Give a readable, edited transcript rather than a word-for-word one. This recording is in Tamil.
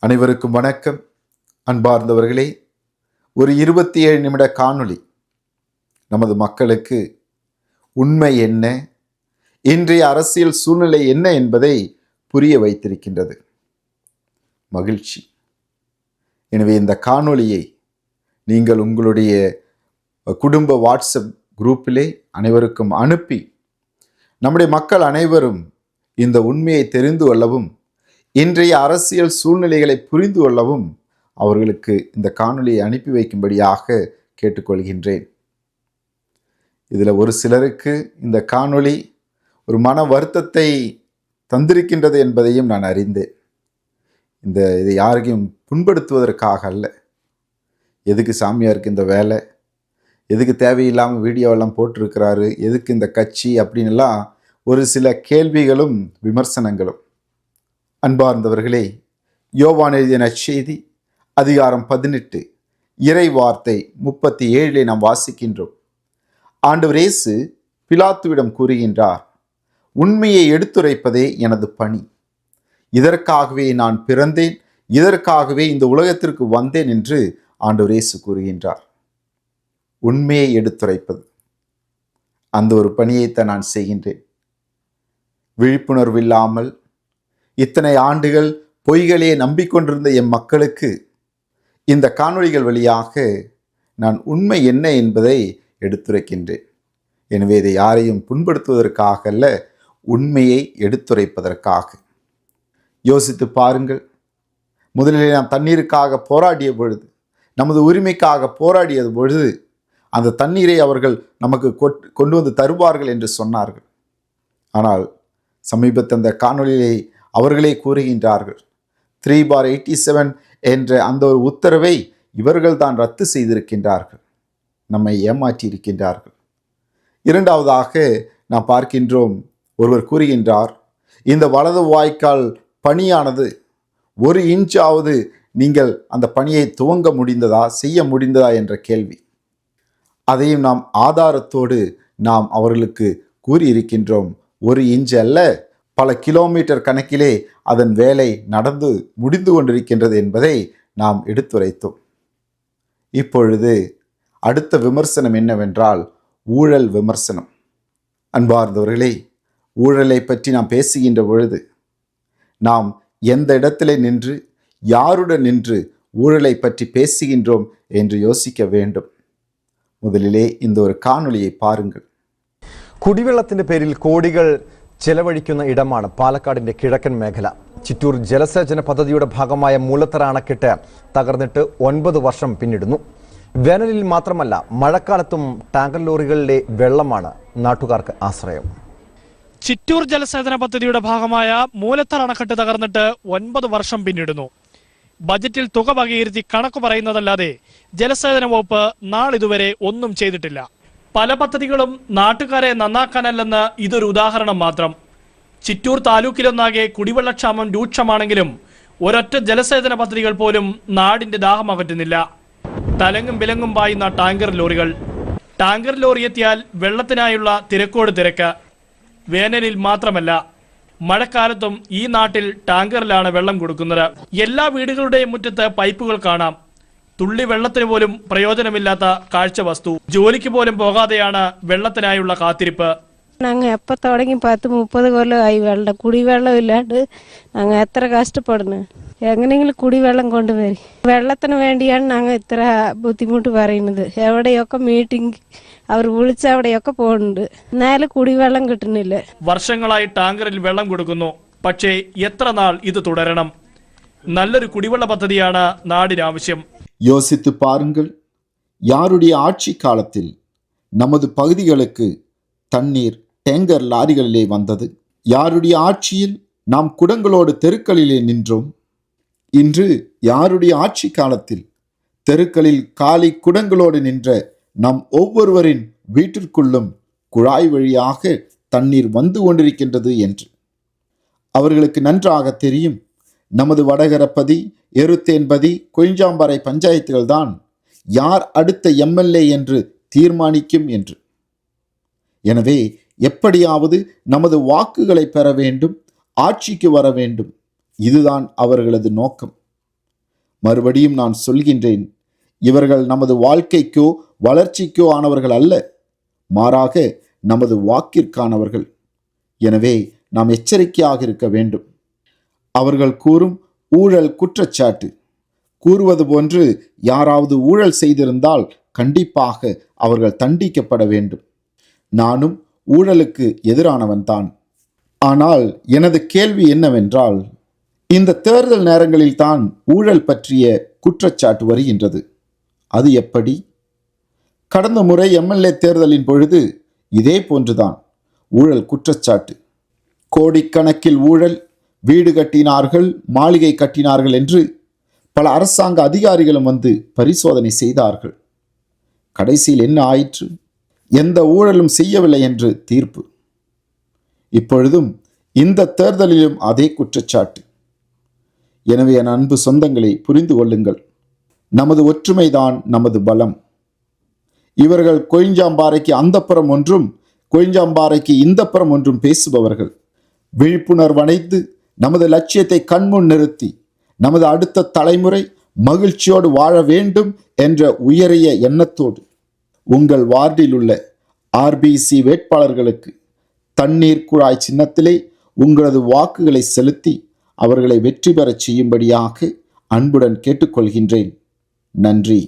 அனைவருக்கும் வணக்கம். அன்பார்ந்தவர்களே, ஒரு 27 நிமிட காணொளி நமது மக்களுக்கு உண்மை என்ன, இன்றைய அரசியல் சூழ்நிலை என்ன என்பதை புரிய வைத்திருக்கின்றது. மகிழ்ச்சி. எனவே இந்த காணொளியை நீங்கள் உங்களுடைய குடும்ப வாட்ஸ்அப் குரூப்பிலே அனைவருக்கும் அனுப்பி நம்முடைய மக்கள் அனைவரும் இந்த உண்மையை தெரிந்து கொள்ளவும், இன்றைய அரசியல் சூழ்நிலைகளை புரிந்து கொள்ளவும் அவர்களுக்கு இந்த காணொளியை அனுப்பி வைக்கும்படியாக கேட்டுக்கொள்கின்றேன். இதில் ஒரு சிலருக்கு இந்த காணொளி ஒரு மன வருத்தத்தை தந்திருக்கின்றது என்பதையும் நான் அறிந்தேன். இதை யாரையும் புண்படுத்துவதற்காக அல்ல. எதுக்கு சாமியாருக்கு இந்த வேலை, எதுக்கு தேவையில்லாமல் வீடியோவெல்லாம் போட்டிருக்கிறாரு, எதுக்கு இந்த கட்சி அப்படின்லாம் ஒரு சில கேள்விகளும் விமர்சனங்களும். அன்பார்ந்தவர்களே, யோவான் எழுதிய நற்செய்தி அதிகாரம் 18 இறை வார்த்தை 37 நாம் வாசிக்கின்றோம். ஆண்டவர் இயேசு பிலாத்துவிடம் கூறுகின்றார், உண்மையை எடுத்துரைப்பதே எனது பணி, இதற்காகவே நான் பிறந்தேன், இதற்காகவே இந்த உலகத்திற்கு வந்தேன் என்று ஆண்டவர் இயேசு கூறுகின்றார். உண்மையை எடுத்துரைப்பது, அந்த ஒரு பணியைத்தான் நான் செய்கின்றேன். விழிப்புணர்வு இல்லாமல் இத்தனை ஆண்டுகள் பொய்களே நம்பிக்கொண்டிருந்த என் மக்களுக்கு இந்த காணொளிகள் வழியாக நான் உண்மை என்ன என்பதை எடுத்துரைக்கின்றேன். எனவே இதை யாரையும் புண்படுத்துவதற்காக அல்ல, உண்மையை எடுத்துரைப்பதற்காக. யோசித்து பாருங்கள். முதலில் நாம் தண்ணீருக்காக போராடிய பொழுது, நமது உரிமைக்காக போராடிய பொழுது, அந்த தண்ணீரை அவர்கள் நமக்கு கொண்டு வந்து தருவார்கள் என்று சொன்னார்கள். ஆனால் சமீபத்தில் அந்த காணொளியை அவர்களே கூறுகின்றார்கள், 3/87 என்ற அந்த ஒரு உத்தரவை இவர்கள் தான் ரத்து செய்திருக்கின்றார்கள், நம்மை ஏமாற்றி இருக்கின்றார்கள். இரண்டாவதாக நாம் பார்க்கின்றோம், ஒருவர் கூறுகின்றார், இந்த வலது வாய்க்கால் பணியானது 1 இன்ச்சாவது நீங்கள் அந்த பணியை துவங்க முடிந்ததா, செய்ய முடிந்ததா என்ற கேள்வி. அதையும் நாம் ஆதாரத்தோடு நாம் அவர்களுக்கு கூறியிருக்கின்றோம். 1 இன்ச் அல்ல, பல கிலோமீட்டர் கணக்கிலே அதன் வேலை நடந்து முடிந்து கொண்டிருக்கின்றது என்பதை நாம் எடுத்துரைத்தோம். இப்பொழுது அடுத்த விமர்சனம் என்னவென்றால், ஊழல் விமர்சனம். அன்பார்ந்தவர்களே, ஊழலை பற்றி நாம் பேசுகின்ற பொழுது நாம் எந்த இடத்திலே நின்று, யாருடன் நின்று ஊழலை பற்றி பேசுகின்றோம் என்று யோசிக்க வேண்டும். முதலிலே இந்த ஒரு காணொளியை பாருங்கள். കുടിവെള്ളത്തിന്റെ പേരിൽ കോടികൾ ചെലവഴിക്കുന്ന ഇടമാണ് പാലക്കാടിന്റെ കിഴക്കൻ മേഖല. ചിറ്റൂർ ജലസേചന പദ്ധതിയുടെ ഭാഗമായ മൂലത്തറ അണക്കെട്ട് തകർന്നിട്ട് 9 വർഷം പിന്നിടുന്നു. വേനലിൽ മാത്രമല്ല, മഴക്കാലത്തും ടാങ്കർ ലോറികളിലെ വെള്ളമാണ് നാട്ടുകാർക്ക് ആശ്രയം. ചിറ്റൂർ ജലസേചന പദ്ധതിയുടെ ഭാഗമായ മൂലത്തറ അണക്കെട്ട് തകർന്നിട്ട് 9 വർഷം പിന്നിടുന്നു. ബജറ്റിൽ തുക വകയിരുത്തി കണക്ക് പറയുന്നതല്ലാതെ ജലസേചന വകുപ്പ് നാളിതുവരെ ഒന്നും ചെയ്തിട്ടില്ല. പല പദ്ധതികളും നാട്ടുകാരെ നന്നാക്കാനല്ലെന്ന് ഇതൊരു ഉദാഹരണം മാത്രം. ചിറ്റൂർ താലൂക്കിലൊന്നാകെ കുടിവെള്ളക്ഷാമം രൂക്ഷമാണെങ്കിലും ഒരൊറ്റ ജലസേചന പദ്ധതികൾ പോലും നാടിന്റെ ദാഹം അകറ്റുന്നില്ല. തലങ്ങും വിലങ്ങും പായുന്ന ടാങ്കർ ലോറി എത്തിയാൽ വെള്ളത്തിനായുള്ള തിരക്കോട് തിരക്ക്. വേനലിൽ മാത്രമല്ല, മഴക്കാലത്തും ഈ നാട്ടിൽ ടാങ്കറിലാണ് വെള്ളം കൊടുക്കുന്നത്. എല്ലാ വീടുകളുടെയും മുറ്റത്ത് പൈപ്പുകൾ കാണാം. തുള്ളി വെള്ളത്തിന് പോലും പ്രയോജനമില്ലാത്ത കാഴ്ച വസ്തു. ജോലിക്ക് പോലും പോകാതെയാണ് വെള്ളത്തിനായുള്ള കാത്തിരിപ്പ്. நாங்கள் எப்போ தொடங்கி 10-30 கொல்லம் ஆகி குடிவெள்ளம் இல்லாண்டு நாங்கள் எத்தனை கஷ்டப்படணும். എങ്ങനെയെങ്കിലും കുടിവെള്ളം കൊണ്ടുവരും. വെള്ളത്തിന് വേണ്ടിയാണ് ഞങ്ങൾ ഇത്ര ബുദ്ധിമുട്ട് പറയുന്നത്. എവിടെയൊക്കെ മീറ്റിംഗ് അവർ വിളിച്ച അവിടെയൊക്കെ പോകുന്നുണ്ട്, എന്നാലും കുടിവെള്ളം കിട്ടുന്നില്ല. വർഷങ്ങളായി ടാങ്കറിൽ വെള്ളം കൊടുക്കുന്നു. പക്ഷേ എത്ര നാൾ ഇത് തുടരണം? നല്ലൊരു കുടിവെള്ള പദ്ധതിയാണ് നാടിന് ആവശ്യം. யோசித்து பாருங்கள், யாருடைய ஆட்சி காலத்தில் நமது பகுதிகளுக்கு தண்ணீர் டேங்கர் லாரிகளிலே வந்தது? யாருடைய ஆட்சியில் நாம் குடங்களோடு தெருக்களிலே நின்றோம்? இன்று யாருடைய ஆட்சி காலத்தில் தெருக்களில் காலி குடங்களோடு நின்ற நம் ஒவ்வொருவரின் வீட்டிற்குள்ளும் குழாய் வழியாக தண்ணீர் வந்து கொண்டிருக்கின்றது என்று அவர்களுக்கு நன்றாக தெரியும். நமது வடகரப்பதி, எருத்தேன்பதி, கொய்ஞ்சாம்பாறை பஞ்சாயத்துகள் தான் யார் அடுத்த எம்எல்ஏ என்று தீர்மானிக்கும் என்று. எனவே எப்படியாவது நமது வாக்குகளை பெற வேண்டும், ஆட்சிக்கு வர வேண்டும். இதுதான் அவர்களது நோக்கம். மறுபடியும் நான் சொல்கின்றேன், இவர்கள் நமது வாழ்க்கைக்கோ வளர்ச்சிக்கோ ஆனவர்கள் அல்ல, மாறாக நமது வாக்கிற்கானவர்கள். எனவே நாம் எச்சரிக்கையாக இருக்க வேண்டும். அவர்கள் கூறும் ஊழல் குற்றச்சாட்டு கூறுவது போன்று யாராவது ஊழல் செய்திருந்தால் கண்டிப்பாக அவர்கள் தண்டிக்கப்பட வேண்டும். நானும் ஊழலுக்கு எதிரானவன்தான். ஆனால் எனது கேள்வி என்னவென்றால், இந்த தேர்தல் நேரங்களில் தான் ஊழல் பற்றிய குற்றச்சாட்டு வருகின்றது. அது எப்படி? கடந்த முறை எம்எல்ஏ தேர்தலின் பொழுது இதே போன்றுதான் ஊழல் குற்றச்சாட்டு. கோடிக்கணக்கில் ஊழல், வீடு கட்டினார்கள், மாளிகை கட்டினார்கள் என்று பல அரசாங்க அதிகாரிகளும் வந்து பரிசோதனை செய்தார்கள். கடைசியில் என்ன ஆயிற்று? எந்த ஊழலும் செய்யவில்லை என்று தீர்ப்பு. இப்பொழுதும் இந்த தேர்தலிலும் அதே குற்றச்சாட்டு. எனவே என் அன்பு சொந்தங்களை புரிந்து கொள்ளுங்கள். நமது ஒற்றுமைதான் நமது பலம். இவர்கள் கொய்ஞ்சாம்பாறைக்கு அந்தப்புறம் ஒன்றும், கொய்ஞ்சாம்பாறைக்கு இந்தப்புறம் ஒன்றும் பேசுபவர்கள். விழிப்புணர்வடைந்து நமது லட்சியத்தை கண்முன் நிறுத்தி நமது அடுத்த தலைமுறை மகிழ்ச்சியோடு வாழ வேண்டும் என்ற உயரிய எண்ணத்தோடு உங்கள் வார்டில் உள்ள ஆர்பிசி வேட்பாளர்களுக்கு தண்ணீர் குழாய் சின்னத்திலே உங்களது வாக்குகளை செலுத்தி அவர்களை வெற்றி பெறச் செய்யும்படியாக அன்புடன் கேட்டுக்கொள்கின்றேன். நன்றி.